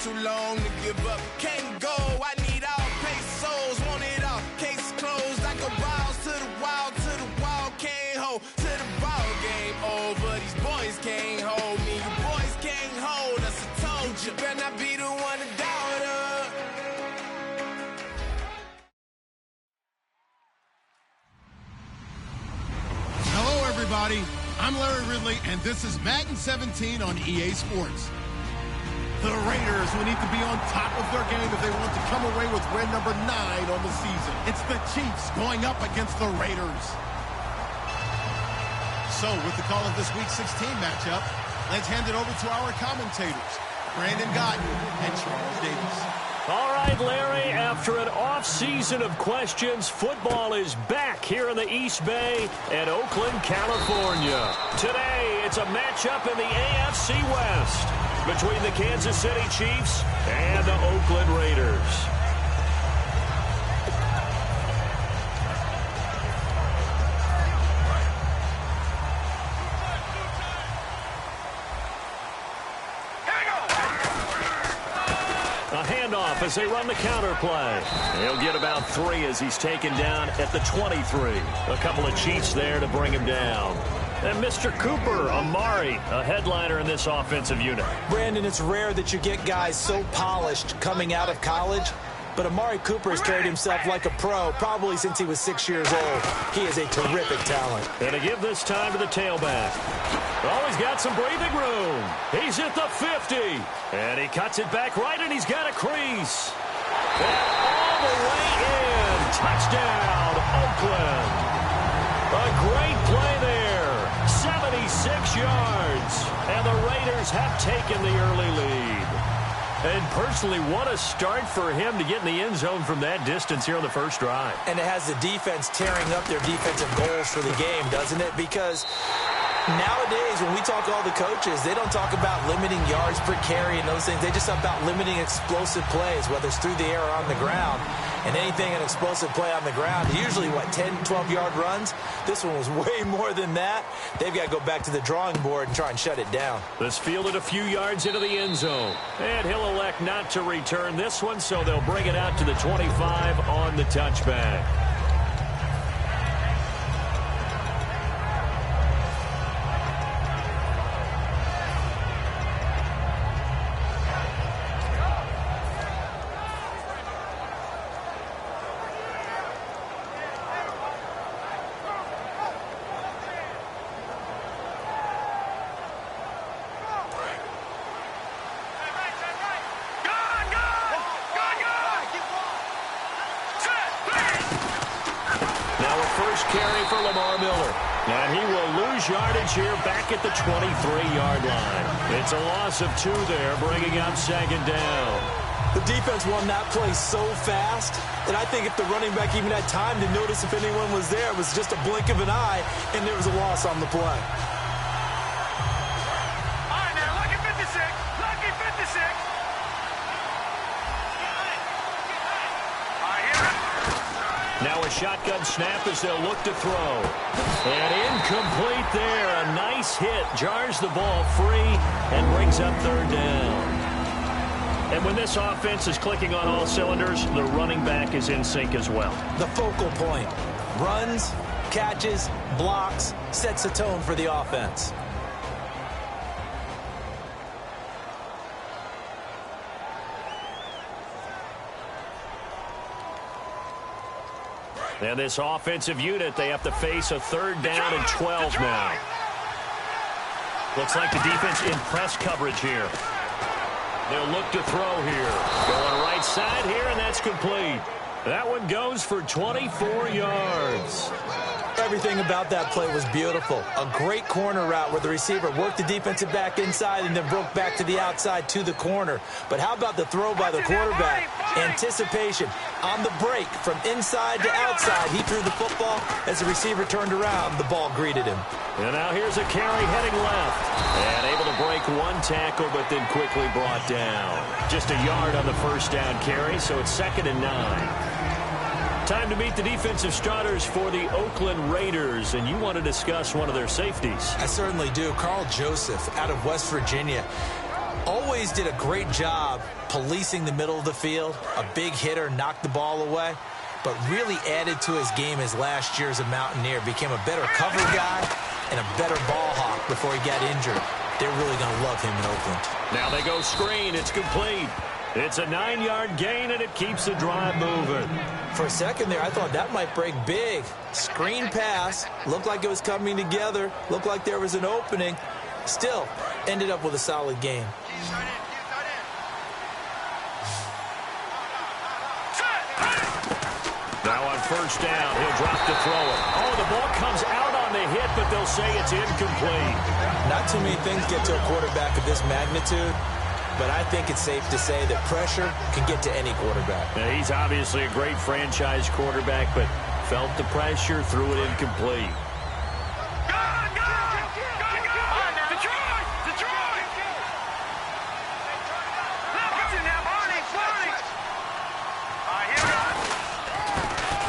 too long to give up. Can't go, I need all pesos, want it all. Case closed, I go balls to the wall, can't hold to the ball game over. These boys can't hold me, you boys can't hold us. I told you, better not be the one to doubt us. Hello, everybody. I'm Larry Ridley, and this is Madden 17 on EA Sports. The Raiders will need to be on top of their game if they want to come away with win number 9 on the season. It's the Chiefs going up against the Raiders. So, with the call of this Week 16 matchup, let's hand it over to our commentators, Brandon Godden and Charles Davis. All right, Larry, after an off-season of questions, football is back here in the East Bay at Oakland, California. Today, it's a matchup in the AFC West between the Kansas City Chiefs and the Oakland Raiders. As they run the counter play. He'll get about 3 as he's taken down at the 23. A couple of Chiefs there to bring him down. And Mr. Cooper, Amari, a headliner in this offensive unit. Brandon, it's rare that you get guys so polished coming out of college, but Amari Cooper has carried himself like a pro probably since he was 6 years old. He is a terrific talent. And to give this time to the tailback. Oh, he's got some breathing room. He's at the 50. And he cuts it back right, and he's got a crease. And all the way in. Touchdown, Oakland. A great play there. 76 yards. And the Raiders have taken the early lead. And personally, what a start for him to get in the end zone from that distance here on the first drive. And it has the defense tearing up their defensive goals for the game, doesn't it? Because nowadays, when we talk to all the coaches, they don't talk about limiting yards per carry and those things. They just talk about limiting explosive plays, whether it's through the air or on the ground. And anything an explosive play on the ground, usually, 10, 12-yard runs? This one was way more than that. They've got to go back to the drawing board and try and shut it down. This fielded a few yards into the end zone. And he'll elect not to return this one, so they'll bring it out to the 25 on the touchback. Carry for Lamar Miller. And he will lose yardage here back at the 23-yard line. It's a loss of 2 there, bringing up 2nd down. The defense won that play so fast that I think if the running back even had time to notice if anyone was there, it was just a blink of an eye, and there was a loss on the play. All right, now, lucky 56. Lucky 56. Now a shotgun snap as they'll look to throw. And incomplete there. A nice hit. Jars the ball free and brings up 3rd down. And when this offense is clicking on all cylinders, the running back is in sync as well. The focal point. Runs, catches, blocks, sets the tone for the offense. And this offensive unit, they have to face a 3rd down and 12 now. Looks like the defense in press coverage here. They'll look to throw here. Going right side here, and that's complete. That one goes for 24 yards. Everything about that play was beautiful. A great corner route where the receiver worked the defensive back inside and then broke back to the outside to the corner. But how about the throw by the quarterback? Anticipation on the break from inside to outside. He threw the football. As the receiver turned around, the ball greeted him. And now here's a carry heading left. And able to break 1 tackle, but then quickly brought down. Just a yard on the first down carry, so it's 2nd and 9. Time to meet the defensive starters for the Oakland Raiders, and you want to discuss one of their safeties. I certainly do. Carl Joseph out of West Virginia. always did a great job policing the middle of the field. A big hitter knocked the ball away, but really added to his game as last year as a Mountaineer. Became a better cover guy and a better ball hawk before he got injured. They're really going to love him in Oakland. Now they go screen. It's complete. It's a 9-yard gain, and it keeps the drive moving. For a second there, I thought that might break big. Screen pass. Looked like it was coming together. Looked like there was an opening. Still, ended up with a solid game. Now on first down, he'll drop to throw it. Oh, the ball comes out on the hit, but they'll say it's incomplete. Not too many things get to a quarterback of this magnitude, but I think it's safe to say that pressure can get to any quarterback. Now, he's obviously a great franchise quarterback, but felt the pressure, threw it incomplete.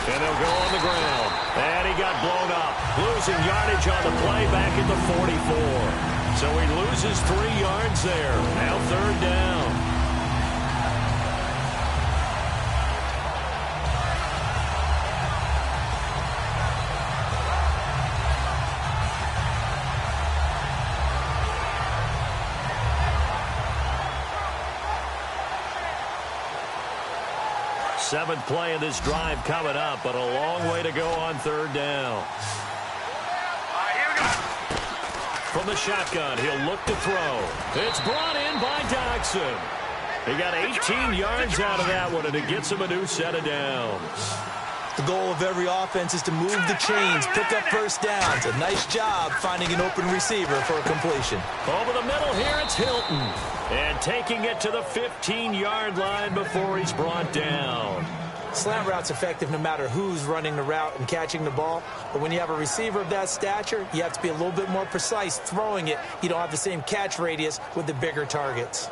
And they'll go on the ground. And he got blown up. Losing yardage on the play back at the 44. So he loses 3 yards there. Now third down. Seventh play of this drive coming up, but a long way to go on third down. From the shotgun, he'll look to throw. It's brought in by Dodson. He got 18 yards out of that one, and it gets him a new set of downs. The goal of every offense is to move the chains, pick up first downs. A nice job finding an open receiver for a completion. Over the middle here, it's Hilton. And taking it to the 15-yard line before he's brought down. Slant route's effective no matter who's running the route and catching the ball. But when you have a receiver of that stature, you have to be a little bit more precise throwing it. You don't have the same catch radius with the bigger targets.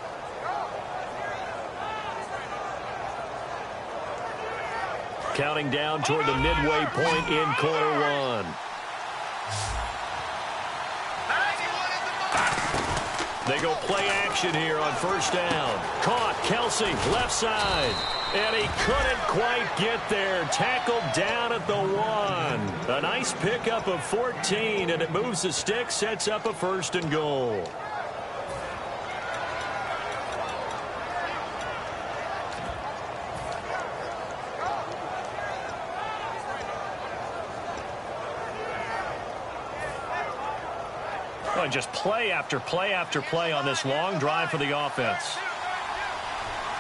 Counting down toward the midway point in quarter one. They go play action here on first down. Caught, Kelsey, left side. And he couldn't quite get there. Tackled down at the 1. A nice pickup of 14, and it moves the stick, sets up a first and goal. And just play after play after play on this long drive for the offense.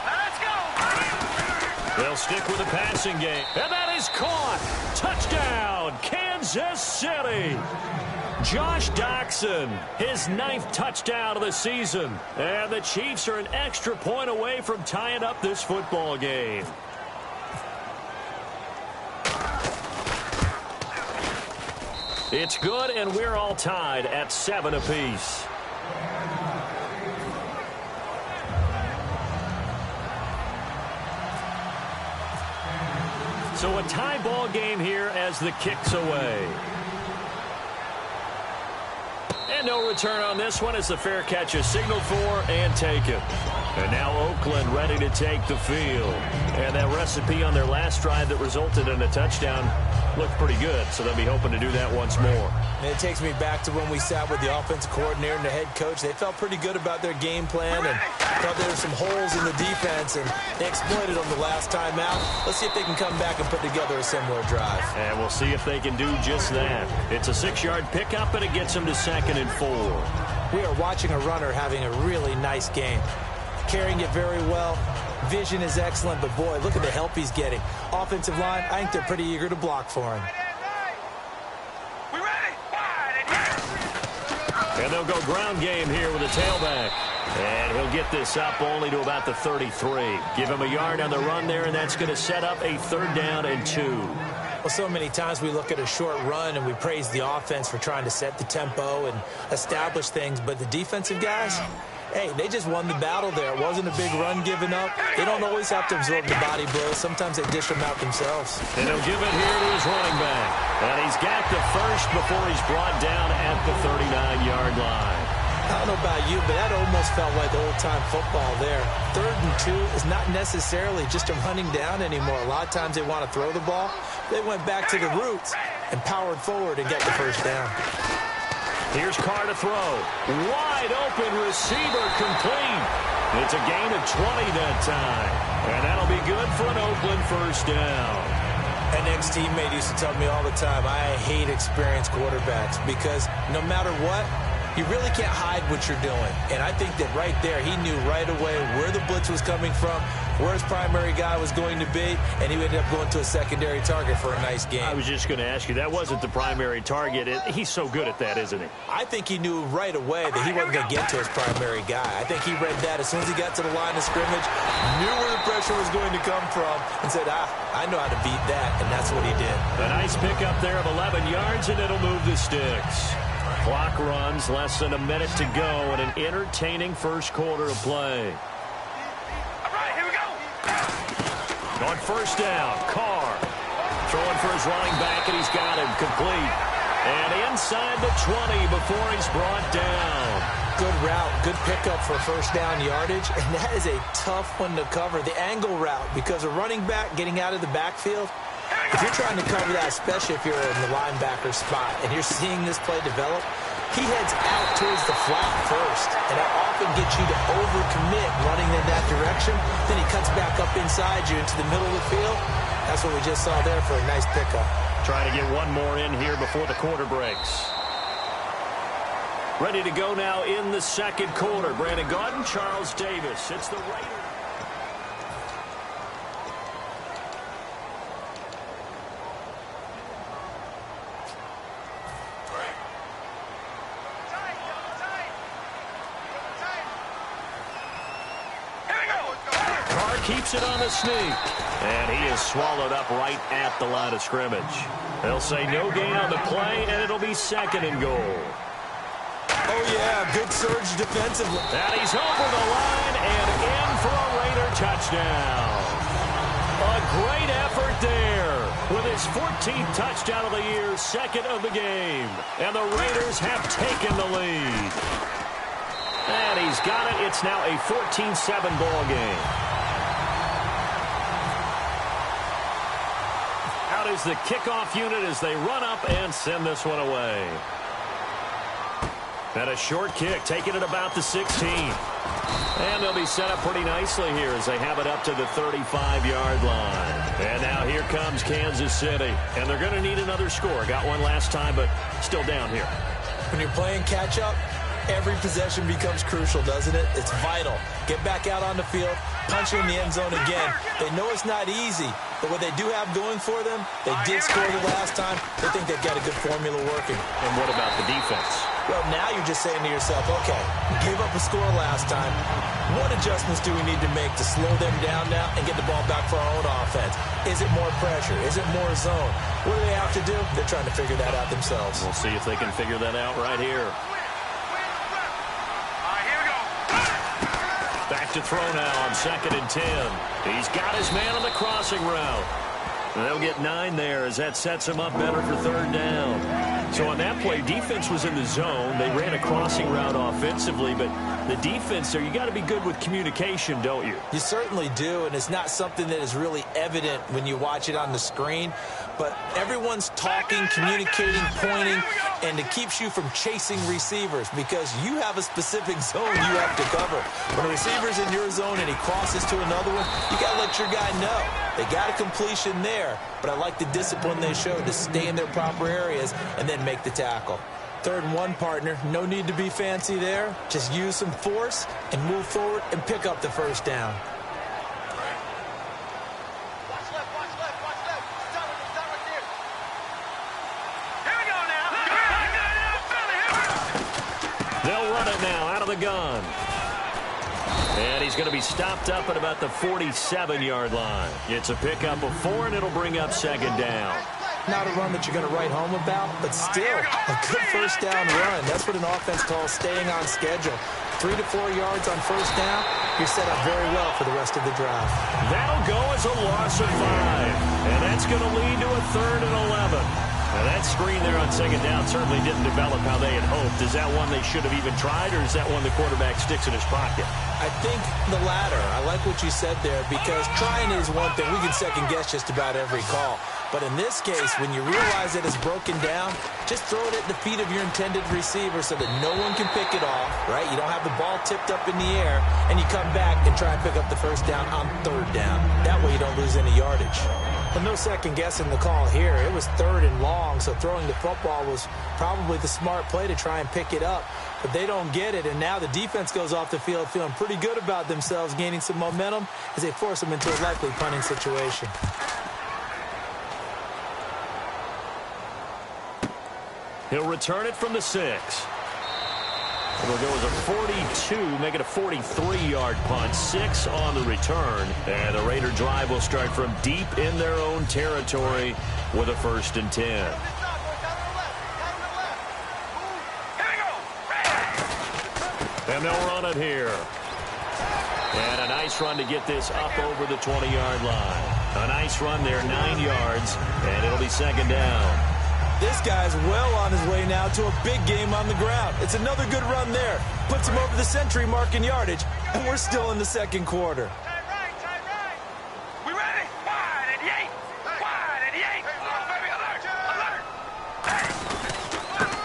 Let's go! They'll stick with the passing game. And that is caught. Touchdown, Kansas City. Josh Doctson, his 9th touchdown of the season. And the Chiefs are an extra point away from tying up this football game. It's good, and we're all tied at 7 apiece. So a tie ball game here as the kick's away. And no return on this one as the fair catch is signaled for and taken. And now Oakland ready to take the field. And that recipe on their last drive that resulted in a touchdown looked pretty good, so they'll be hoping to do that once more. And it takes me back to when we sat with the offensive coordinator and the head coach. They felt pretty good about their game plan and thought there were some holes in the defense, and they exploited them the last time out. Let's see if they can come back and put together a similar drive. And we'll see if they can do just that. It's a 6-yard pickup, and it gets them to 2nd and 4. We are watching a runner having a really nice game. Carrying it very well. Vision is excellent, but boy, look at the help he's getting. Offensive line, I think they're pretty eager to block for him. We ready? And they'll go ground game here with a tailback. And he'll get this up only to about the 33. Give him a yard on the run there, and that's going to set up a 3rd down and 2. Well, so many times we look at a short run and we praise the offense for trying to set the tempo and establish things, but the defensive guys, hey, they just won the battle there. It wasn't a big run given up. They don't always have to absorb the body blows. Sometimes they dish them out themselves. And he'll give it here to his running back. And he's got the first before he's brought down at the 39-yard line. I don't know about you, but that almost felt like old-time football there. 3rd and 2 is not necessarily just a running down anymore. A lot of times they want to throw the ball. They went back to the roots and powered forward and got the first down. Here's Carr to throw. Wide open receiver, complete. It's a gain of 20 that time. And that'll be good for an Oakland first down. An ex-teammate used to tell me all the time, I hate experienced quarterbacks because no matter what, you really can't hide what you're doing. And I think that right there, he knew right away where the blitz was coming from, where his primary guy was going to be, and he ended up going to a secondary target for a nice game. I was just going to ask you, that wasn't the primary target. He's so good at that, isn't he? I think he knew right away that he wasn't going to get to his primary guy. I think he read that as soon as he got to the line of scrimmage, knew where the pressure was going to come from, and said, I know how to beat that, and that's what he did. A nice pickup there of 11 yards, and it'll move the sticks. Clock runs, less than a minute to go, and an entertaining first quarter of play. All right, here we go. On first down, Carr throwing for his running back, and he's got him complete. And inside the 20 before he's brought down. Good route, good pickup for first down yardage, and that is a tough one to cover. The angle route, because a running back getting out of the backfield, if you're trying to cover that, especially if you're in the linebacker spot and you're seeing this play develop, he heads out towards the flat first, and that often gets you to overcommit running in that direction. Then he cuts back up inside you into the middle of the field. That's what we just saw there for a nice pickup. Trying to get one more in here before the quarter breaks. Ready to go now in the second quarter. Brandon Gaudin, Charles Davis. It's the Raiders. Keeps it on the sneak. And he is swallowed up right at the line of scrimmage. They'll say no gain on the play, and it'll be 2nd and goal. Oh, yeah, good surge defensively. And he's over the line and in for a Raider touchdown. A great effort there with his 14th touchdown of the year, 2nd of the game. And the Raiders have taken the lead. And he's got it. It's now a 14-7 ball game. Is the kickoff unit as they run up and send this one away. And a short kick, taking it about the 16. And they'll be set up pretty nicely here as they have it up to the 35-yard line. And now here comes Kansas City. And they're going to need another score. Got one last time, but still down here. When you're playing catch-up, every possession becomes crucial, doesn't it? It's vital. Get back out on the field, punch in the end zone again. They know it's not easy, but what they do have going for them, they did score the last time. They think they've got a good formula working. And what about the defense? Well, now you're just saying to yourself, okay, gave up a score last time. What adjustments do we need to make to slow them down now and get the ball back for our own offense? Is it more pressure? Is it more zone? What do they have to do? They're trying to figure that out themselves. We'll see if they can figure that out right here. Back to throw now on 2nd and 10. He's got his man on the crossing route. And they'll get 9 there as that sets him up better for 3rd down. So on that play, defense was in the zone. They ran a crossing route offensively, but the defense there, you got to be good with communication, don't you? You certainly do, and it's not something that is really evident when you watch it on the screen. But everyone's talking, communicating, pointing, and it keeps you from chasing receivers because you have a specific zone you have to cover. When a receiver's in your zone and he crosses to another one, you got to let your guy know. They got a completion there, but I like the discipline they showed to stay in their proper areas and then make the tackle. 3rd and 1, partner. No need to be fancy there. Just use some force and move forward and pick up the first down. They'll run it now out of the gun. And he's going to be stopped up at about the 47-yard line. It's a pickup of 4, and it'll bring up 2nd down. Not a run that you're going to write home about, but still a good first down run. That's what an offense calls staying on schedule. 3 to 4 yards on first down, you're set up very well for the rest of the drive. That'll go as a loss of 5. And that's going to lead to a 3rd and 11. Now that screen there on second down certainly didn't develop how they had hoped. Is that one they should have even tried, or is that one the quarterback sticks in his pocket? I think the latter. I like what you said there, because trying is one thing. We can second-guess just about every call. But in this case, when you realize that it's broken down, just throw it at the feet of your intended receiver so that no one can pick it off, right? You don't have the ball tipped up in the air, and you come back and try and pick up the first down on third down. That way you don't lose any yardage. But no second-guessing the call here. It was third and long, so throwing the football was probably the smart play to try and pick it up. But they don't get it, and now the defense goes off the field feeling pretty good about themselves, gaining some momentum as they force them into a likely punting situation. He'll return it from the 6. It'll go as a 42, make it a 43-yard punt. 6 on the return. And the Raider drive will start from deep in their own territory with a 1st and 10. And they'll run it here. And a nice run to get this up over the 20-yard line. A nice run there, 9 yards, and it'll be 2nd down. This guy's well on his way now to a big game on the ground. It's another good run there. Puts him over the century mark in yardage, and we're still in the second quarter. Tight right. We ready? Wide at the 8. Wide at the 8. Come on, baby. Alert.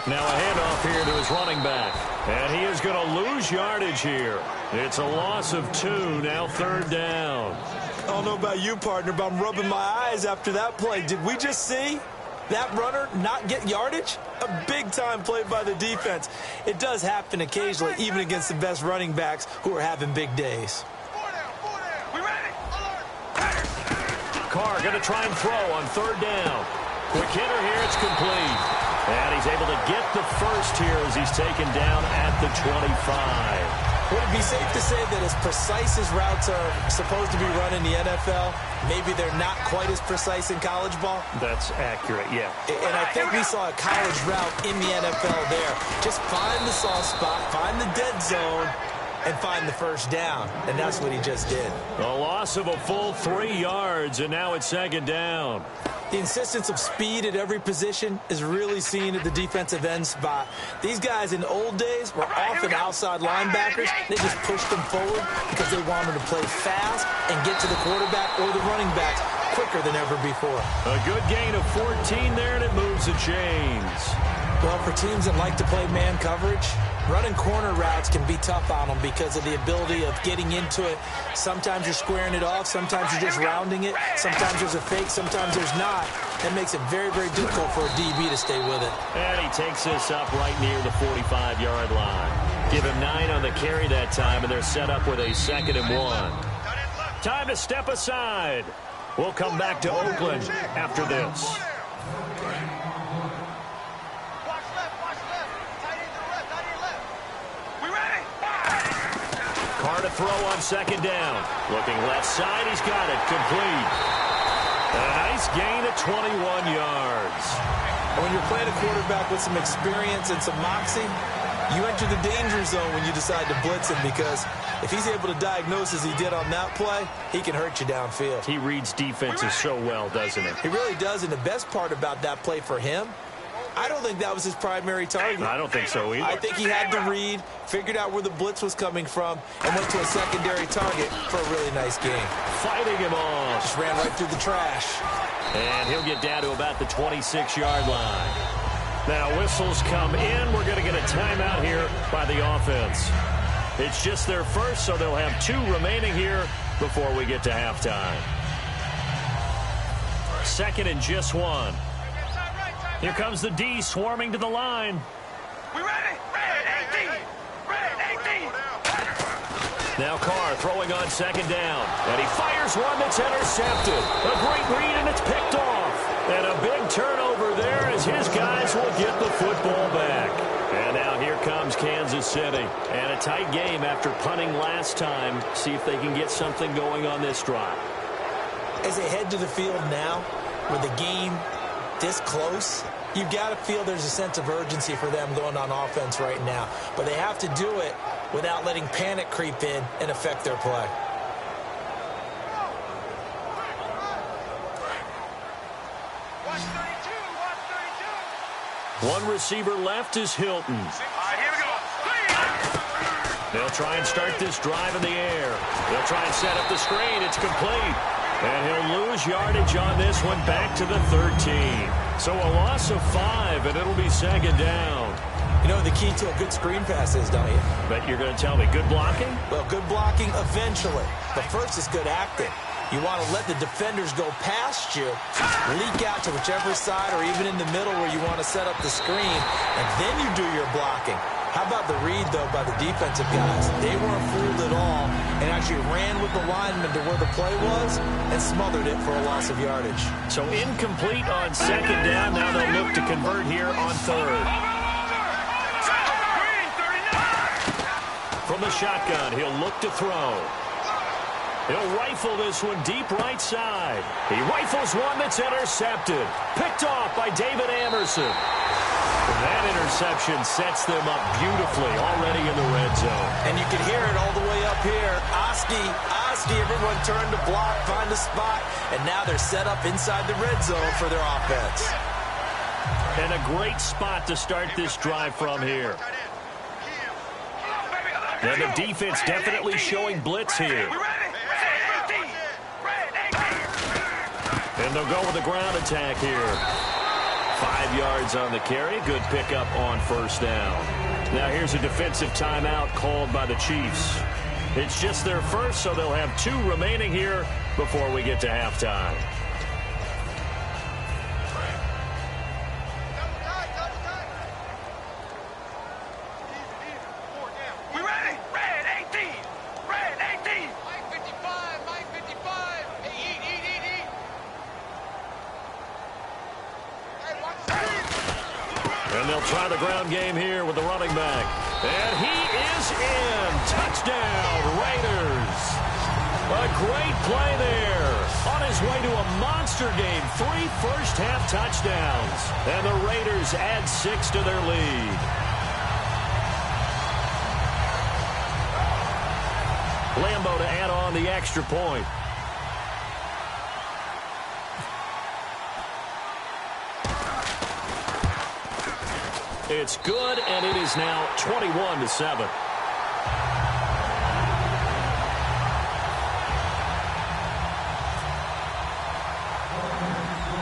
Now a handoff here to his running back. And he is going to lose yardage here. It's a loss of 2, now 3rd down. I don't know about you, partner, but I'm rubbing my eyes after that play. Did we just see that runner not get yardage? A big-time play by the defense. It does happen occasionally, even against the best running backs who are having big days. 4 down. We ready? Alert. Carr going to try and throw on 3rd down. Quick hitter here, it's complete. And he's able to get the first here as he's taken down at the 25. Would it be safe to say that as precise as routes are supposed to be run in the NFL, maybe they're not quite as precise in college ball? That's accurate, yeah. And I think we saw a college route in the NFL there. Just find the soft spot, find the dead zone, and find the first down. And that's what he just did. A loss of a full 3 yards, and now it's 2nd down. The insistence of speed at every position is really seen at the defensive end spot. These guys in old days were often outside linebackers. They just pushed them forward because they wanted to play fast and get to the quarterback or the running backs quicker than ever before. A good gain of 14 there, and it moves the chains. Well, for teams that like to play man coverage, running corner routes can be tough on them because of the ability of getting into it. Sometimes you're squaring it off. Sometimes you're just rounding it. Sometimes there's a fake. Sometimes there's not. That makes it very, very difficult for a DB to stay with it. And he takes this up right near the 45-yard line. Give him 9 on the carry that time, and they're set up with a 2nd and 1. Time to step aside. We'll come back to Oakland after this. Carr to throw on 2nd down. Looking left side, he's got it. Complete. And a nice gain of 21 yards. When you're playing a quarterback with some experience and some moxie, you enter the danger zone when you decide to blitz him, because if he's able to diagnose as he did on that play, he can hurt you downfield. He reads defenses so well, doesn't he? He really does, and the best part about that play for him, I don't think that was his primary target. I don't think so either. I think he had to read, figured out where the blitz was coming from, and went to a secondary target for a really nice game. Fighting him off. Just ran right through the trash. And he'll get down to about the 26-yard line. Now whistles come in. We're going to get a timeout here by the offense. It's just their first, so they'll have 2 remaining here before we get to halftime. 2nd and just 1. Here comes the D swarming to the line. We ready? Red 18. Red 18. Now Carr throwing on 2nd down. And he fires one that's intercepted. A great read, and it's picked off. And a big turnover there as his guys will get the football back. And now here comes Kansas City. And a tight game after punting last time. See if they can get something going on this drive. As they head to the field now, with the game this close, you've got to feel there's a sense of urgency for them going on offense right now. But they have to do it without letting panic creep in and affect their play. Watch 32. Watch 32. One receiver left is Hilton. All right, here we go. They'll try and start this drive in the air. They'll try and set up the screen. It's complete. And he'll lose yardage on this one back to the 13. So a loss of 5, and it'll be second down. You know the key to a good screen pass is, don't you? Bet you're going to tell me good blocking? Well, good blocking eventually. But first is good acting. You want to let the defenders go past you, leak out to whichever side or even in the middle where you want to set up the screen, and then you do your blocking. How about the read, though, by the defensive guys? They weren't fooled at all and actually ran with the lineman to where the play was and smothered it for a loss of yardage. So incomplete on second down. Now they'll look to convert here on third. From the shotgun, he'll look to throw. He'll rifle this one deep right side. He rifles one that's intercepted. Picked off by David Amerson. That interception sets them up beautifully already in the red zone. And you can hear it all the way up here. Oski, everyone turned to block, find a spot, and now they're set up inside the red zone for their offense. And a great spot to start this drive from here. And the defense definitely showing blitz here. And they'll go with a ground attack here. 5 yards on the carry. Good pickup on first down. Now here's a defensive timeout called by the Chiefs. It's just their first, so they'll have 2 remaining here before we get to halftime. We ready? Red 18. Red 18. Mike 55. Mike 55. Hey, eat. And they'll try the ground game here with the running back. And he is in. Touchdown, Raiders. A great play there. On his way to a monster game. 3 first-half touchdowns. And the Raiders add 6 to their lead. Lambo to add on the extra point. It's good, and it is now 21-7.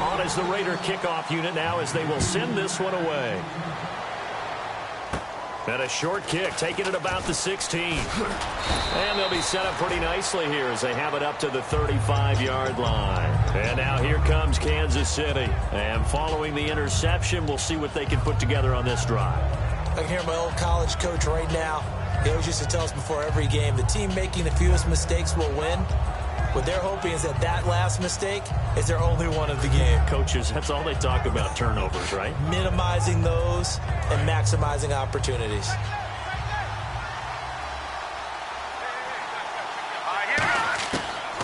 On is the Raider kickoff unit now as they will send this one away. And a short kick, taking it about the 16. And they'll be set up pretty nicely here as they have it up to the 35-yard line. And now here comes Kansas City. And following the interception, we'll see what they can put together on this drive. I can hear my old college coach right now. He always used to tell us before every game, the team making the fewest mistakes will win. What they're hoping is that last mistake is their only one of the game. Coaches, that's all they talk about, turnovers, right? Minimizing those and maximizing opportunities.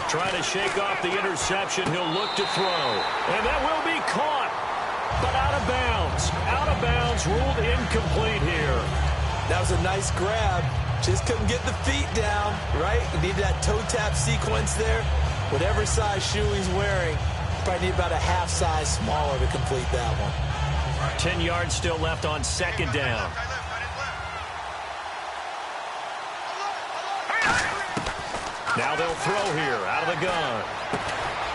Trying to shake off the interception. He'll look to throw. And that will be caught. But out of bounds. Out of bounds, ruled incomplete here. That was a nice grab. Just couldn't get the feet down, right? You need that toe tap sequence there. Whatever size shoe he's wearing, probably need about a half size smaller to complete that one. 10 yards still left on second down. Now they'll throw here out of the gun.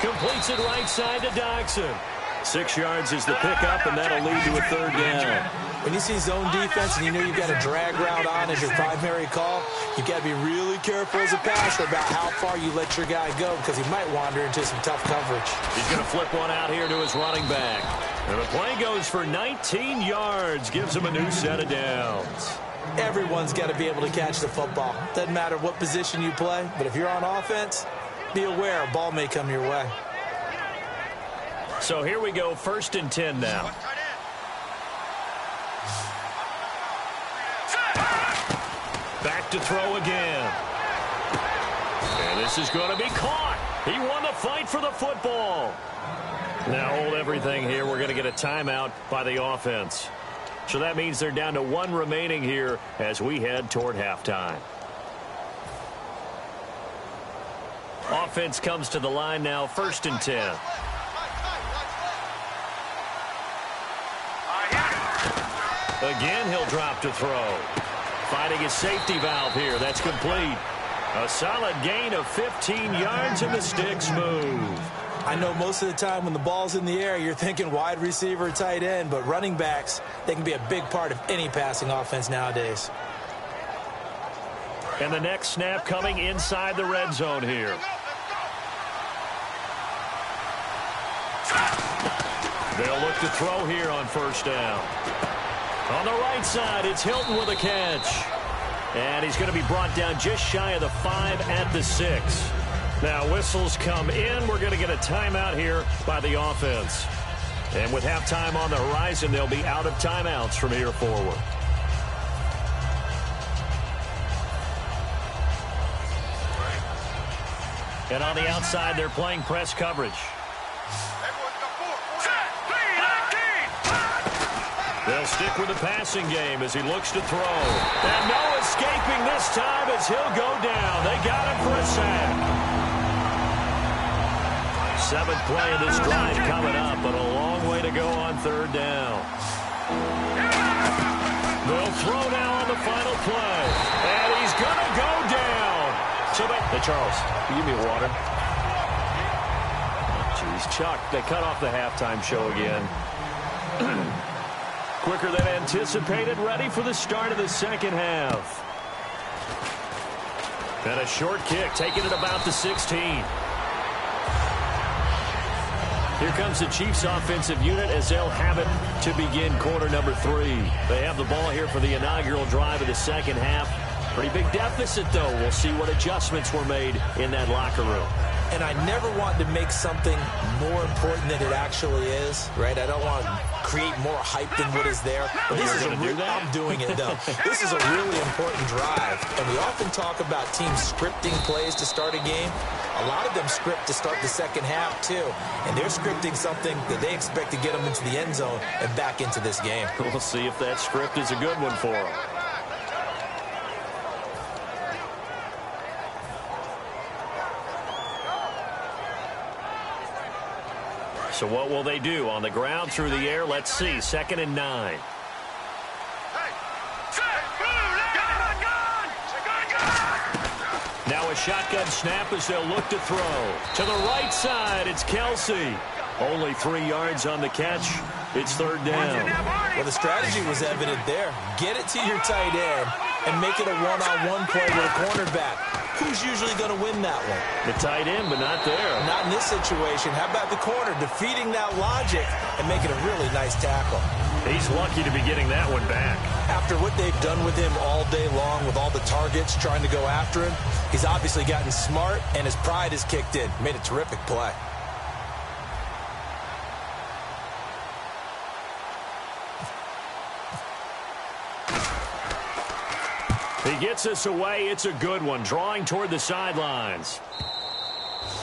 Completes it right side to Dodson. 6 yards is the pickup, and that'll lead to a third down. When you see zone defense and you know you've got a drag route on as your primary call, you've got to be really careful as a passer about how far you let your guy go because he might wander into some tough coverage. He's going to flip one out here to his running back. And the play goes for 19 yards, gives him a new set of downs. Everyone's got to be able to catch the football. Doesn't matter what position you play, but if you're on offense, be aware a ball may come your way. So here we go, 1st and 10 now. Back to throw again. And this is going to be caught. He won the fight for the football. Now hold everything here. We're going to get a timeout by the offense. So that means they're down to 1 remaining here as we head toward halftime. Offense comes to the line now, 1st and 10. Again, he'll drop to throw. Finding his safety valve here. That's complete. A solid gain of 15 yards, and the sticks move. I know most of the time when the ball's in the air, you're thinking wide receiver, tight end, but running backs, they can be a big part of any passing offense nowadays. And the next snap coming inside the red zone here. They'll look to throw here on first down. On the right side, it's Hilton with a catch. And he's going to be brought down just shy of the 5 at the 6. Now whistles come in. We're going to get a timeout here by the offense. And with halftime on the horizon, they'll be out of timeouts from here forward. And on the outside, they're playing press coverage. They'll stick with the passing game as he looks to throw. And no escaping this time as he'll go down. They got him for a sack. 7th play of this drive coming up, but a long way to go on third down. They'll throw now on the final play. And he's going to go down. So hey, Charles, can you give me water? Jeez, Chuck, they cut off the halftime show again. Quicker than anticipated, ready for the start of the second half. And a short kick, taking it about the 16. Here comes the Chiefs offensive unit as they'll have it to begin quarter number 3. They have the ball here for the inaugural drive of the second half. Pretty big deficit, though. We'll see what adjustments were made in that locker room. And I never want to make something more important than it actually is, right? I don't want to create more hype than what is there. But this is I'm doing it, though. This is a really important drive. And we often talk about teams scripting plays to start a game. A lot of them script to start the second half, too. And they're scripting something that they expect to get them into the end zone and back into this game. We'll see if that script is a good one for them. So what will they do? On the ground, through the air, let's see. 2nd and 9. Now a shotgun snap as they'll look to throw. To the right side, it's Kelsey. Only 3 yards on the catch. It's third down. Well, the strategy was evident there. Get it to your tight end and make it a one-on-one play with a cornerback. Who's usually going to win that one? The tight end, but not there. Not in this situation. How about the corner defeating that logic and making a really nice tackle? He's lucky to be getting that one back. After what they've done with him all day long with all the targets trying to go after him, he's obviously gotten smart and his pride has kicked in. Made a terrific play. He gets us away. It's a good one. Drawing toward the sidelines.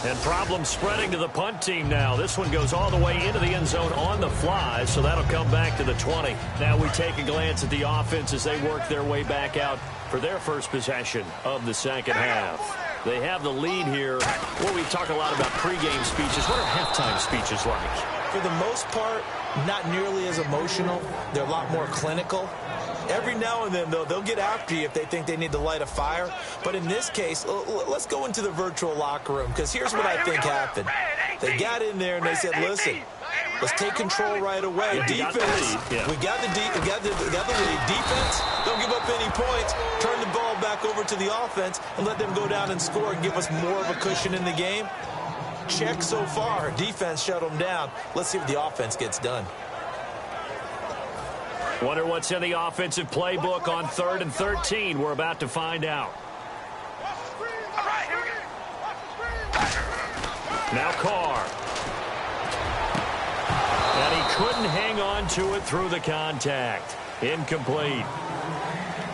And problems spreading to the punt team now. This one goes all the way into the end zone on the fly, so that'll come back to the 20. Now we take a glance at the offense as they work their way back out for their first possession of the second half. They have the lead here. Well, we talk a lot about pregame speeches. What are halftime speeches like? For the most part, not nearly as emotional. They're a lot more clinical. Every now and then, though, they'll get after you if they think they need to light a fire. But in this case, let's go into the virtual locker room, because here's what I think happened. They got in there and they said, listen, let's take control right away. Defense, we got the lead. Defense, don't give up any points. Turn the ball back over to the offense and let them go down and score and give us more of a cushion in the game. Check so far. Defense shut them down. Let's see what the offense gets done. Wonder what's in the offensive playbook on 3rd and 13. We're about to find out. Now Carr. And he couldn't hang on to it through the contact. Incomplete.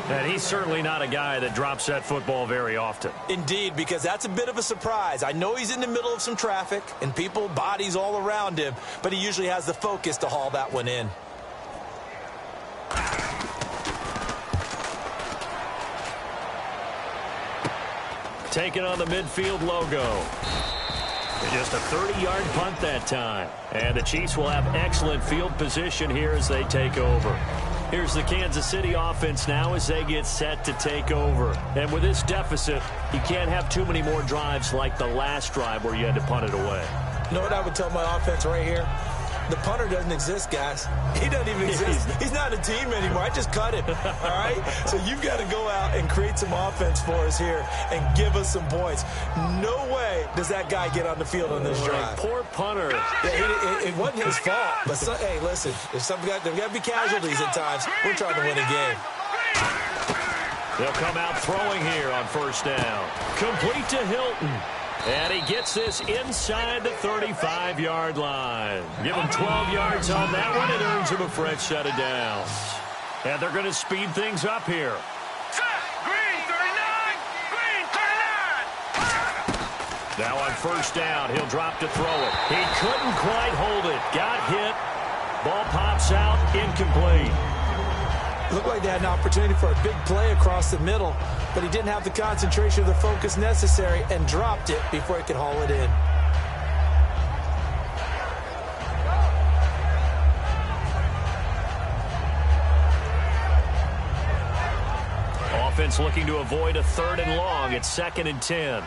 And he's certainly not a guy that drops that football very often. Indeed, because that's a bit of a surprise. I know he's in the middle of some traffic and people, bodies all around him, but he usually has the focus to haul that one in. Taking on the midfield logo. Just a 30-yard punt that time. And the Chiefs will have excellent field position here as they take over. Here's the Kansas City offense now as they get set to take over. And with this deficit, you can't have too many more drives like the last drive where you had to punt it away. You know what I would tell my offense right here? The punter doesn't exist, guys. He doesn't even exist. He's not a team anymore. I just cut him, all right? So you've got to go out and create some offense for us here and give us some points. No way does that guy get on the field on this drive. Poor punter. Yeah, it wasn't his fault. But, hey, listen, there's got to be casualties at times. We're trying to win a game. They'll come out throwing here on first down. Complete to Hilton. And he gets this inside the 35-yard line. Give him 12 yards on that one. It earns him a fresh set of downs. And they're going to speed things up here. Green 39! Green 39! Now on first down, he'll drop to throw it. He couldn't quite hold it. Got hit. Ball pops out. Incomplete. Looked like they had an opportunity for a big play across the middle, but he didn't have the concentration or the focus necessary and dropped it before he could haul it in. Offense looking to avoid a 3rd and long. It's 2nd and 10.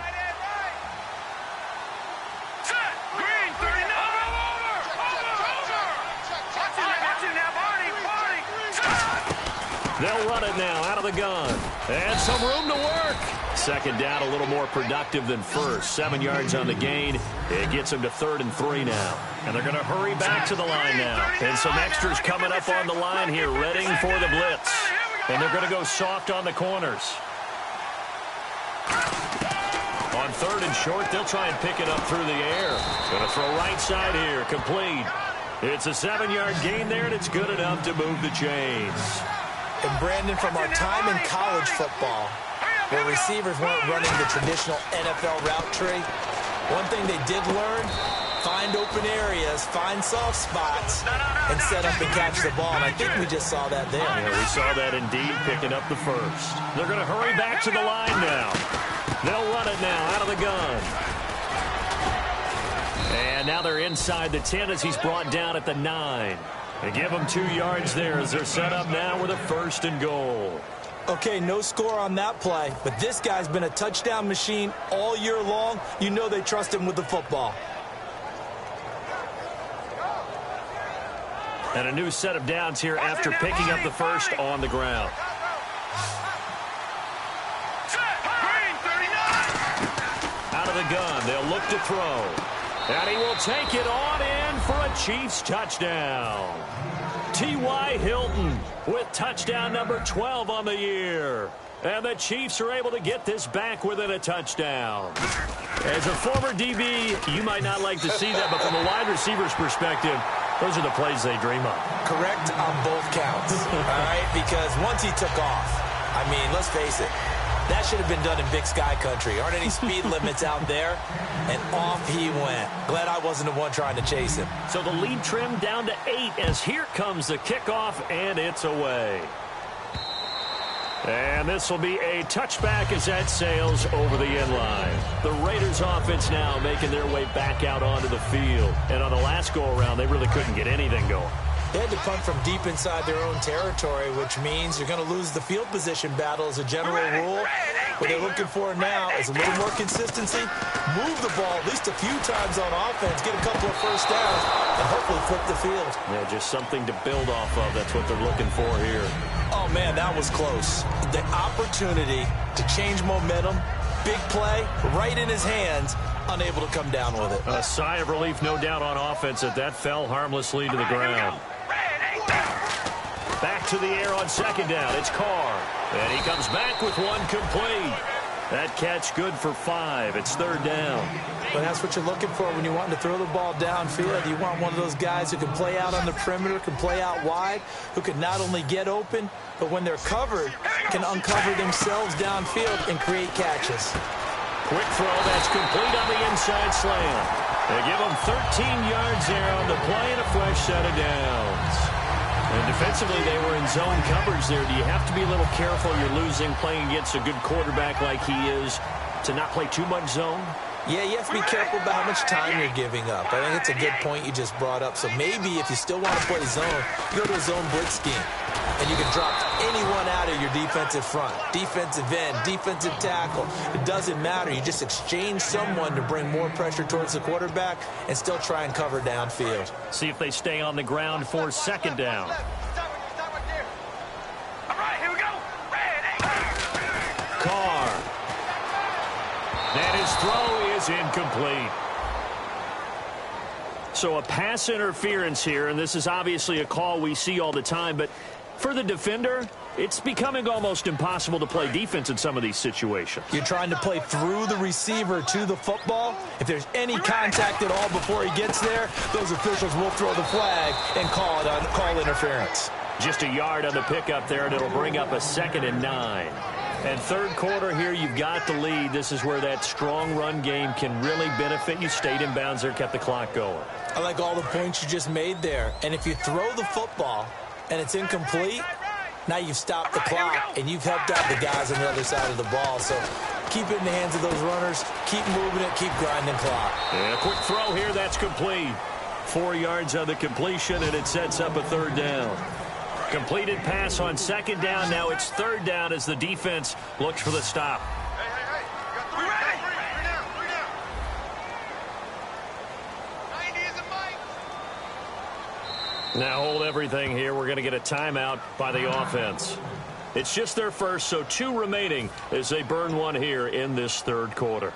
They'll run it now out of the gun. And some room to work. 2nd down, a little more productive than first. 7 yards on the gain. It gets them to 3rd and 3 now. And they're going to hurry back to the line now. And some extras coming up on the line here, readying for the blitz. And they're going to go soft on the corners. On 3rd and short, they'll try and pick it up through the air. Going to throw right side here, complete. It's a 7-yard gain there, and it's good enough to move the chains. And Brandon, from our time in college football, where receivers weren't running the traditional NFL route tree, one thing they did learn, find open areas, find soft spots, and set up and catch the ball. And I think we just saw that there. Yeah, we saw that indeed, picking up the first. They're going to hurry back to the line now. They'll run it now out of the gun. And now they're inside the 10 as he's brought down at the 9. They give them 2 yards there as they're set up now with a 1st and goal. Okay, no score on that play, but this guy's been a touchdown machine all year long. You know they trust him with the football. And a new set of downs here after picking up the first on the ground. Out of the gun, they'll look to throw. And he will take it on in for a Chiefs touchdown. T.Y. Hilton with touchdown number 12 on the year. And the Chiefs are able to get this back within a touchdown. As a former DB, you might not like to see that, but from a wide receiver's perspective, those are the plays they dream of. Correct on both counts, all right? Because once he took off, I mean, let's face it, that should have been done in Big Sky Country. Aren't any speed limits out there? And off he went. Glad I wasn't the one trying to chase him. So the lead trimmed down to 8 as here comes the kickoff, and it's away. And this will be a touchback as that sails over the end line. The Raiders offense now making their way back out onto the field. And on the last go-around, they really couldn't get anything going. They had to punt from deep inside their own territory, which means you're going to lose the field position battle as a general rule. What they're looking for now is a little more consistency, move the ball at least a few times on offense, get a couple of first downs, and hopefully flip the field. Yeah, just something to build off of. That's what they're looking for here. Oh, man, that was close. The opportunity to change momentum, big play, right in his hands, unable to come down with it. A sigh of relief, no doubt, on offense that fell harmlessly to the ground. Back to the air on 2nd down. It's Carr. And he comes back with one complete. That catch good for 5. It's 3rd down. But that's what you're looking for when you want to throw the ball downfield. You want one of those guys who can play out on the perimeter, can play out wide, who can not only get open, but when they're covered, can uncover themselves downfield and create catches. Quick throw, that's complete on the inside slant. They give them 13 yards there on the play and a fresh set of downs. And defensively, they were in zone coverage there. Do you have to be a little careful? You're losing, playing against a good quarterback like he is, to not play too much zone? Yeah, you have to be careful about how much time you're giving up. I think it's a good point you just brought up. So maybe if you still want to play zone, you go to a zone blitz scheme. And you can drop anyone out of your defensive front. Defensive end, defensive tackle. It doesn't matter. You just exchange someone to bring more pressure towards the quarterback and still try and cover downfield. See if they stay on the ground for second down. All right, here we go. Carr. And his throw is incomplete. So a pass interference here, and this is obviously a call we see all the time, but for the defender, it's becoming almost impossible to play defense in some of these situations. You're trying to play through the receiver to the football. If there's any contact at all before he gets there, those officials will throw the flag and call interference. Just a yard on the pickup there, and it'll bring up a 2nd and 9. And third quarter here, you've got the lead. This is where that strong run game can really benefit you. Stayed in bounds there, kept the clock going. I like all the points you just made there. And if you throw the football and it's incomplete, now you've stopped the clock and you've helped out the guys on the other side of the ball. So keep it in the hands of those runners. Keep moving it. Keep grinding clock. Yeah, quick throw here. That's complete. 4 yards on the completion, and it sets up a 3rd down. Completed pass on 2nd down. Now it's 3rd down as the defense looks for the stop. We ready? 3 down. 90 is a mic. Now hold everything here. We're going to get a timeout by the offense. It's just their first, so 2 remaining as they burn one here in this 3rd quarter.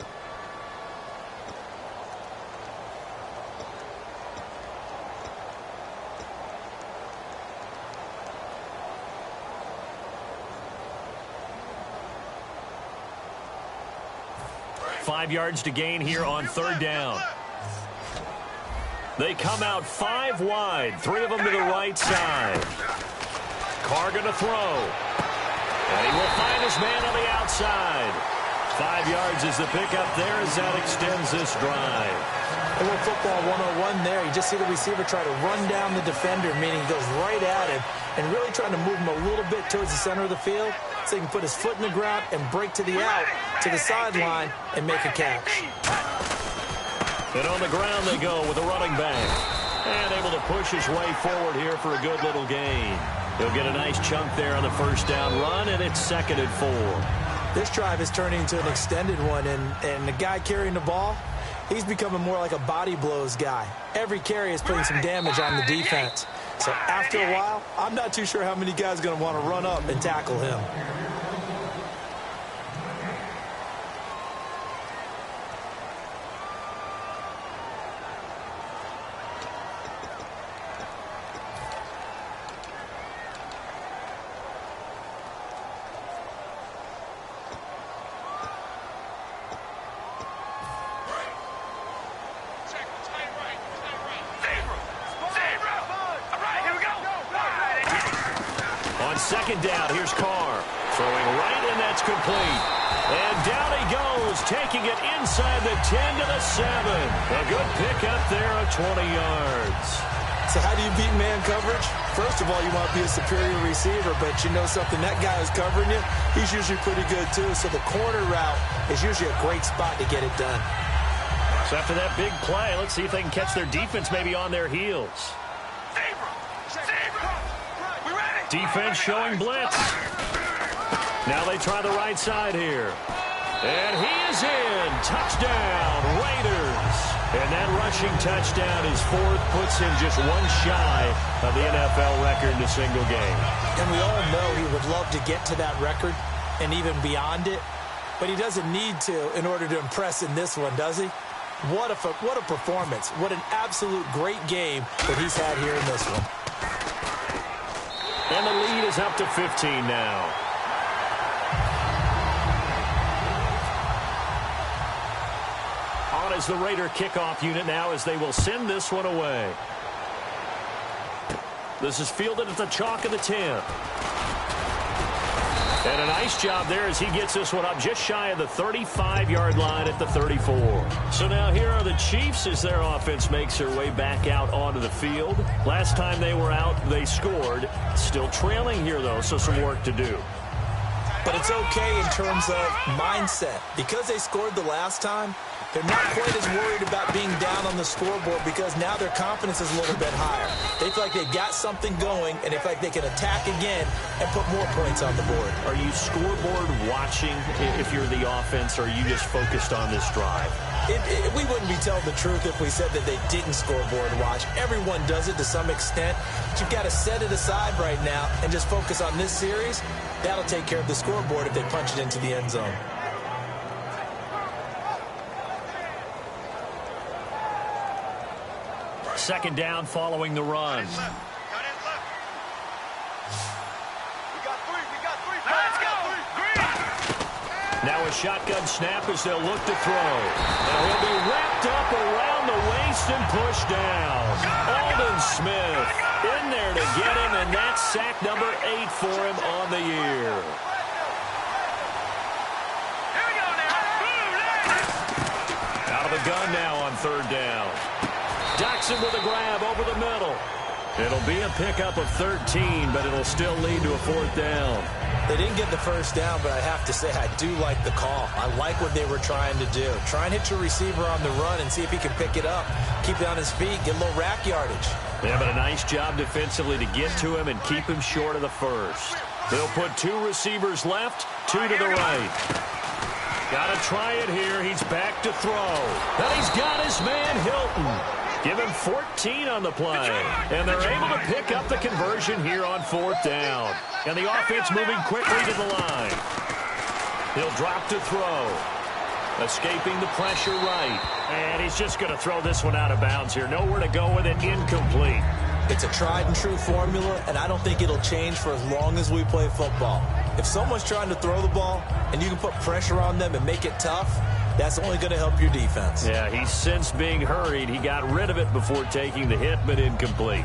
Five yards to gain here on 3rd down. They come out 5 wide, 3 of them to the right side. Carr going to throw. And he will find his man on the outside. 5 yards is the pickup there as that extends this drive. A little football 101 there. You just see the receiver try to run down the defender, meaning he goes right at him and really trying to move him a little bit towards the center of the field so he can put his foot in the ground and break to the out, to the sideline, and make a catch. And on the ground they go with a running back. And able to push his way forward here for a good little gain. He'll get a nice chunk there on the 1st down run, and it's 2nd and 4. This drive is turning into an extended one, and the guy carrying the ball, he's becoming more like a body blows guy. Every carry is putting some damage on the defense. So after a while, I'm not too sure how many guys are going to want to run up and tackle him. Second down, here's Carr. Throwing right, and that's complete. And down he goes, taking it inside the 10 to the 7. A good pickup there of 20 yards. So how do you beat man coverage? First of all, you want to be a superior receiver, but you know something, that guy who's covering you, he's usually pretty good too. So the corner route is usually a great spot to get it done. So after that big play, let's see if they can catch their defense maybe on their heels. Defense showing blitz. Now they try the right side here. And he is in. Touchdown, Raiders. And that rushing touchdown is 4th, puts him just 1 shy of the NFL record in a single game. And we all know he would love to get to that record and even beyond it. But he doesn't need to in order to impress in this one, does he? What a performance. What an absolute great game that he's had here in this one. And the lead is up to 15 now. On is the Raider kickoff unit now as they will send this one away. This is fielded at the chalk of the 10. And a nice job there as he gets this one up just shy of the 35-yard line at the 34. So now here are the Chiefs as their offense makes their way back out onto the field. Last time they were out, they scored. Still trailing here, though, so some work to do. but it's okay in terms of mindset. Because they scored the last time, they're not quite as worried about being down on the scoreboard because now their confidence is a little bit higher. They feel like they've got something going, and they feel like they can attack again and put more points on the board. Are you scoreboard watching if you're the offense, or are you just focused on this drive? We wouldn't be telling the truth if we said that they didn't scoreboard watch. Everyone does it to some extent, but you've got to set it aside right now and just focus on this series. That'll take care of the scoreboard if they punch it into the end zone. Second down following the run. Now a shotgun snap as they'll look to throw. Now he'll be wrapped up around the waist and pushed down. Aldon Smith in there to get him, and that's sack number 8 for him on the year. Out of the gun now on third down. Jackson with a grab over the middle. It'll be a pickup of 13, but it'll still lead to a fourth down. They didn't get the first down, but I have to say I do like the call. I like what they were trying to do. Try and hit your receiver on the run and see if he can pick it up. Keep it on his feet, get a little rack yardage. Yeah, but a nice job defensively to get to him and keep him short of the first. They'll put 2 receivers left, 2 to the right. Got to try it here. He's back to throw. And he's got his man Hilton. Give him 14 on the play. And they're able to pick up the conversion here on fourth down. And the offense moving quickly to the line. He'll drop to throw. Escaping the pressure right. And he's just going to throw this one out of bounds here. Nowhere to go with it. Incomplete. It's a tried-and-true formula, and I don't think it'll change for as long as we play football. If someone's trying to throw the ball and you can put pressure on them and make it tough, that's only going to help your defense. Yeah, he's since being hurried. He got rid of it before taking the hit, but incomplete.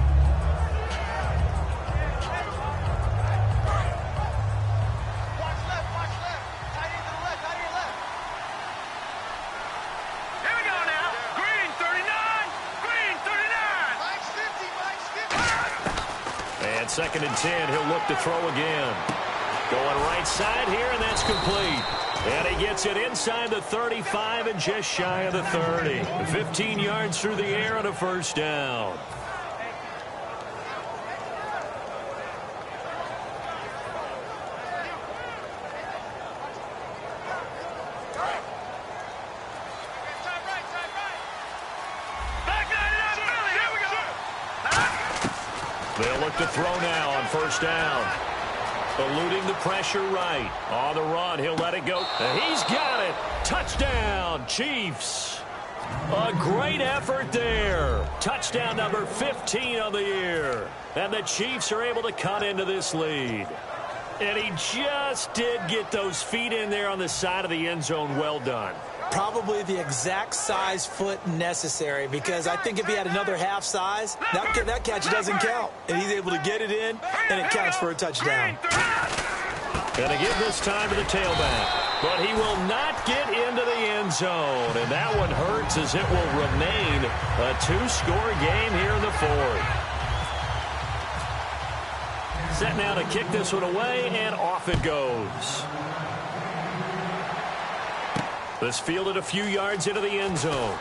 And second and 10, he'll look to throw again. Going right side here, and that's complete. And he gets it inside the 35 and just shy of the 30. 15 yards through the air and a first down. They'll look to throw now on first down. Eluding the pressure right. On the run, he'll let it go. And he's got it. Touchdown, Chiefs. A great effort there. Touchdown number 15 on the year. And the Chiefs are able to cut into this lead. And he just did get those feet in there on the side of the end zone. Well done. Probably the exact size foot necessary, because I think if he had another half size, that catch doesn't count. And he's able to get it in, and it counts for a touchdown. Going to give this time to the tailback. But he will not get into the end zone. And that one hurts, as it will remain a 2-score game here in the fourth. Set now to kick this one away, and off it goes. This fielded a few yards into the end zone.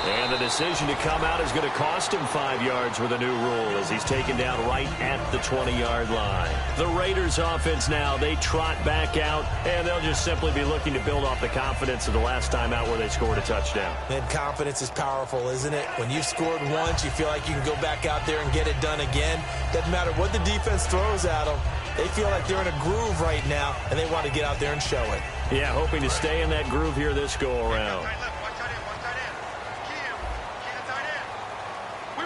And the decision to come out is going to cost him 5 yards with a new rule, as he's taken down right at the 20-yard line. The Raiders offense now, they trot back out, and they'll just simply be looking to build off the confidence of the last time out where they scored a touchdown. And confidence is powerful, isn't it? When you've scored once, you feel like you can go back out there and get it done again. Doesn't matter what the defense throws at them. They feel like they're in a groove right now, and they want to get out there and show it. Yeah, hoping to stay in that groove here this go-around.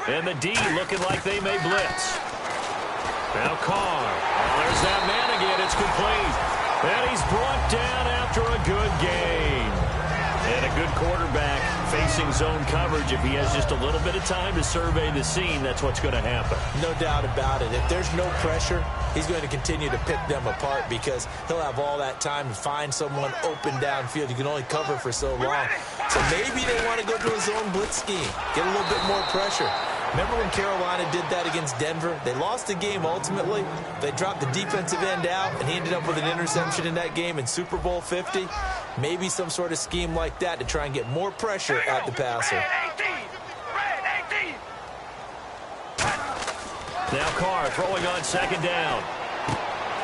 And the D looking like they may blitz. Now Carr. Oh, there's that man again. It's complete. And he's brought down after a good game. And a good quarterback facing zone coverage. If he has just a little bit of time to survey the scene, that's what's going to happen. No doubt about it. If there's no pressure, he's going to continue to pick them apart, because he'll have all that time to find someone open downfield. You can only cover for so long. So maybe they want to go to a zone blitz scheme, get a little bit more pressure. Remember when Carolina did that against Denver? They lost the game ultimately. They dropped the defensive end out, and he ended up with an interception in that game in Super Bowl 50. Maybe some sort of scheme like that to try and get more pressure at the passer. Now Carr throwing on second down.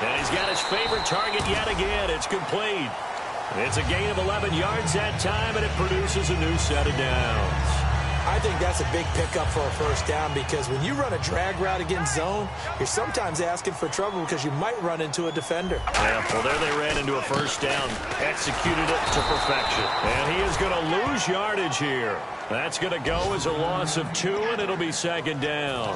And he's got his favorite target yet again. It's complete. It's a gain of 11 yards that time, and it produces a new set of downs. I think that's a big pickup for a first down because when you run a drag route against zone, you're sometimes asking for trouble because you might run into a defender. Yeah, well, there they ran into a first down, executed it to perfection. And he is going to lose yardage here. That's going to go as a loss of 2, and it'll be second down.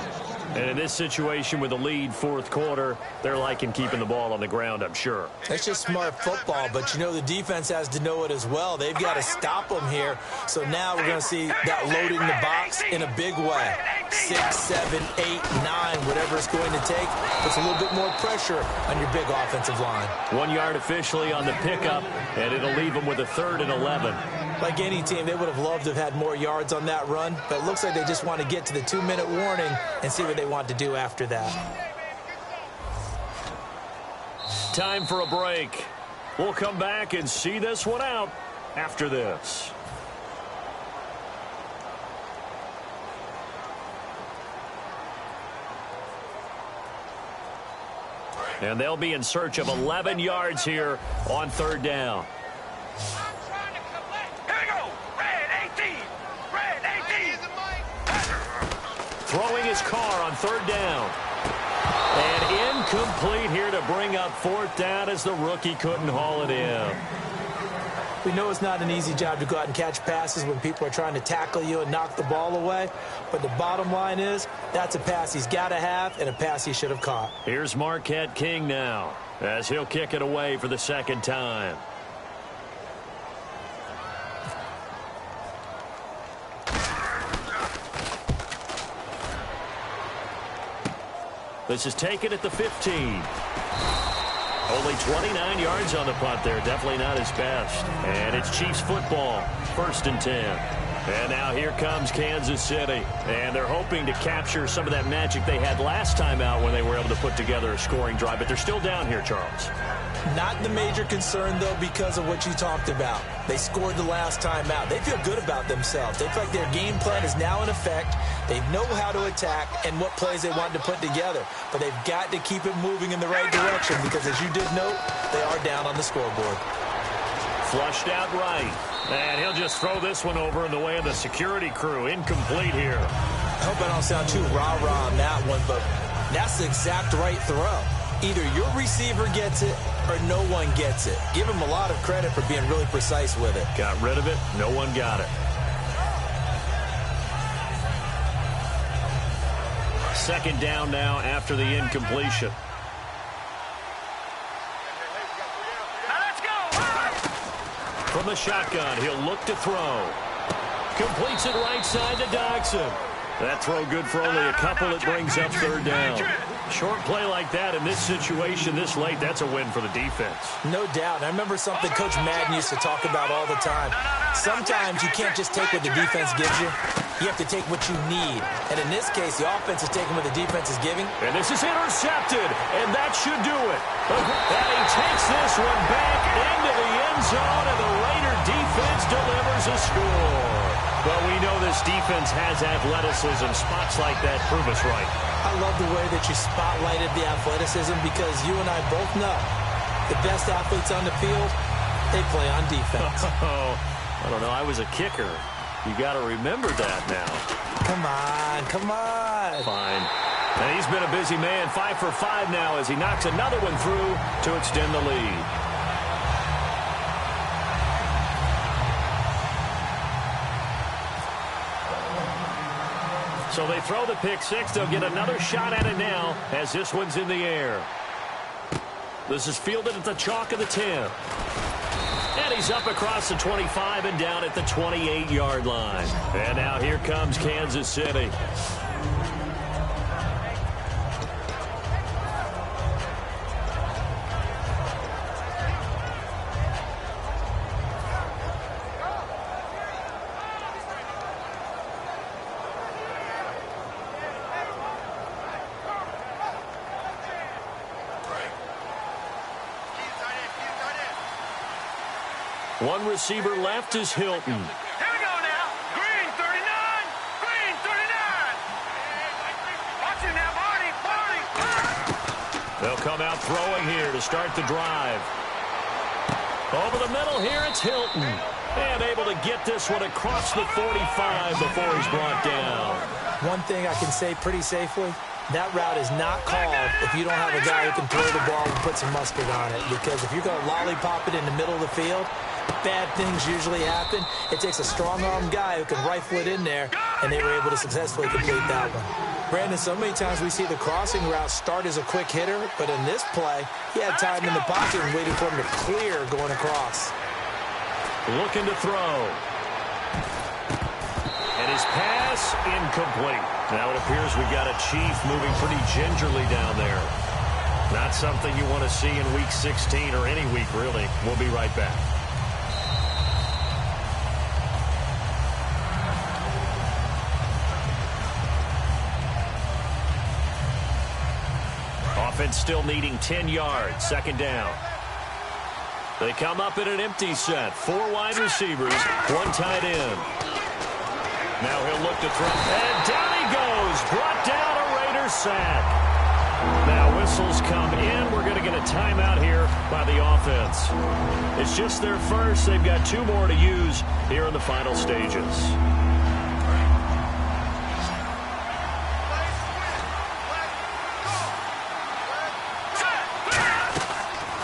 And in this situation with the lead fourth quarter, they're liking keeping the ball on the ground, I'm sure. That's just smart football, but you know the defense has to know it as well. They've got to stop them here. So now we're going to see that loading the box in a big way. 6, 7, 8, 9, whatever it's going to take. Puts a little bit more pressure on your big offensive line. 1 yard officially on the pickup, and it'll leave them with a 3rd and 11. Like any team, they would have loved to have had more yards on that run, but it looks like they just want to get to the 2-minute warning and see what they want to do after that. Time for a break. We'll come back and see this one out after this. And they'll be in search of 11 yards here on 3rd down. Throwing his car on 3rd down. And incomplete here to bring up 4th down as the rookie couldn't haul it in. We know it's not an easy job to go out and catch passes when people are trying to tackle you and knock the ball away. But the bottom line is, that's a pass he's got to have and a pass he should have caught. Here's Marquette King now as he'll kick it away for the 2nd time. This is taken at the 15. Only 29 yards on the punt there. Definitely not his best. And it's Chiefs football. 1st and 10. And now here comes Kansas City. And they're hoping to capture some of that magic they had last time out when they were able to put together a scoring drive. But they're still down here, Charles. Not the major concern, though, because of what you talked about. They scored the last time out. They feel good about themselves. They feel like their game plan is now in effect. They know how to attack and what plays they want to put together. But they've got to keep it moving in the right direction because, as you did note, they are down on the scoreboard. Flushed out right. And he'll just throw this one over in the way of the security crew. Incomplete here. I hope I don't sound too rah-rah on that one, but that's the exact right throw. Either your receiver gets it or no one gets it. Give him a lot of credit for being really precise with it. Got rid of it. No one got it. 2nd down now after the incompletion. From the shotgun, he'll look to throw. Completes it right side to Dodson. That throw good for only a couple. It brings up 3rd down. Short play like that in this situation this late, that's a win for the defense. No doubt. I remember something Coach Madden used to talk about all the time. Sometimes you can't just take what the defense gives you. You have to take what you need. And in this case, the offense is taking what the defense is giving. And this is intercepted, and that should do it. And he takes this one back into the end zone, and the Raider defense delivers a score. Well, we know this defense has athleticism. Spots like that prove us right. I love the way that you spotlighted the athleticism because you and I both know the best athletes on the field, they play on defense. Oh, I don't know. I was a kicker. You got to remember that now. Come on, come on. Fine. And he's been a busy man. 5 for 5 now as he knocks another one through to extend the lead. So they throw the pick six. They'll get another shot at it now as this one's in the air. This is fielded at the chalk of the 10. And he's up across the 25 and down at the 28-yard line. And now here comes Kansas City. One receiver left is Hilton. Here we go now. Green 39. Green 39. Watch it now, Marty. They'll come out throwing here to start the drive. Over the middle here, it's Hilton. And able to get this one across the 45 before he's brought down. One thing I can say pretty safely, that route is not called if you don't have a guy who can throw the ball and put some mustard on it. Because if you're going to lollipop it in the middle of the field, bad things usually happen. It takes a strong-armed guy who can rifle it in there, and they were able to successfully complete that one. Brandon, so many times we see the crossing route start as a quick hitter, but in this play, he had time in the pocket and waited for him to clear going across. Looking to throw. And his pass incomplete. Now it appears we got a Chief moving pretty gingerly down there. Not something you want to see in Week 16 or any week, really. We'll be right back. Offense still needing 10 yards. Second down. They come up in an empty set. 4 wide receivers, 1 tight end. Now he'll look to throw. And down he goes. Brought down a Raider sack. Now whistles come in. We're going to get a timeout here by the offense. It's just their first. They've got 2 more to use here in the final stages.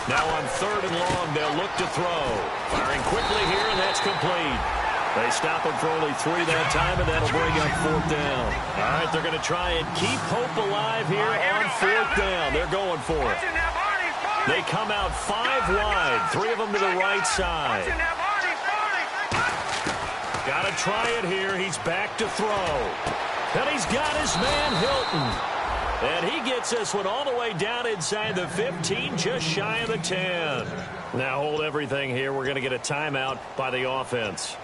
Now on 3rd and long, they'll look to throw. Firing quickly here, and that's complete. They stop him for only 3 that time, and that'll bring up 4th down. All right, they're going to try and keep hope alive here on 4th down. They're going for it. They come out 5 wide, 3 of them to the right side. Got to try it here. He's back to throw. And he's got his man, Hilton. And he gets this one all the way down inside the 15, just shy of the 10. Now hold everything here. We're going to get a timeout by the offense.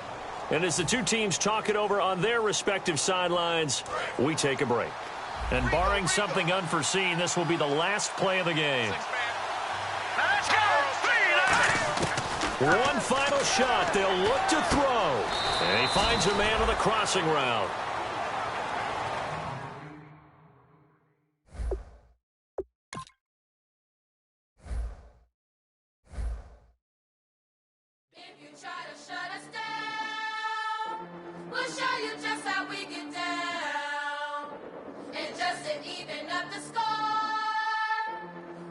And as the 2 teams talk it over on their respective sidelines, we take a break. And barring something unforeseen, this will be the last play of the game. One final shot. They'll look to throw. And he finds a man on the crossing route. We'll show you just how we get down. And just to even up the score,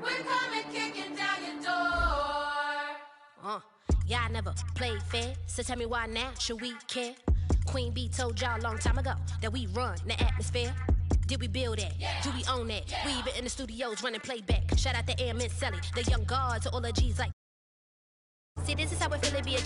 we're coming kicking down your door. Y'all never played fair, so tell me why now should we care? Queen B told y'all a long time ago that we run the atmosphere. Did we build it? Yeah. Do we own it? Yeah. We even in the studios running playback. Shout out to Airman Selly, the young guard to all the G's like. See, this is how it feel to be a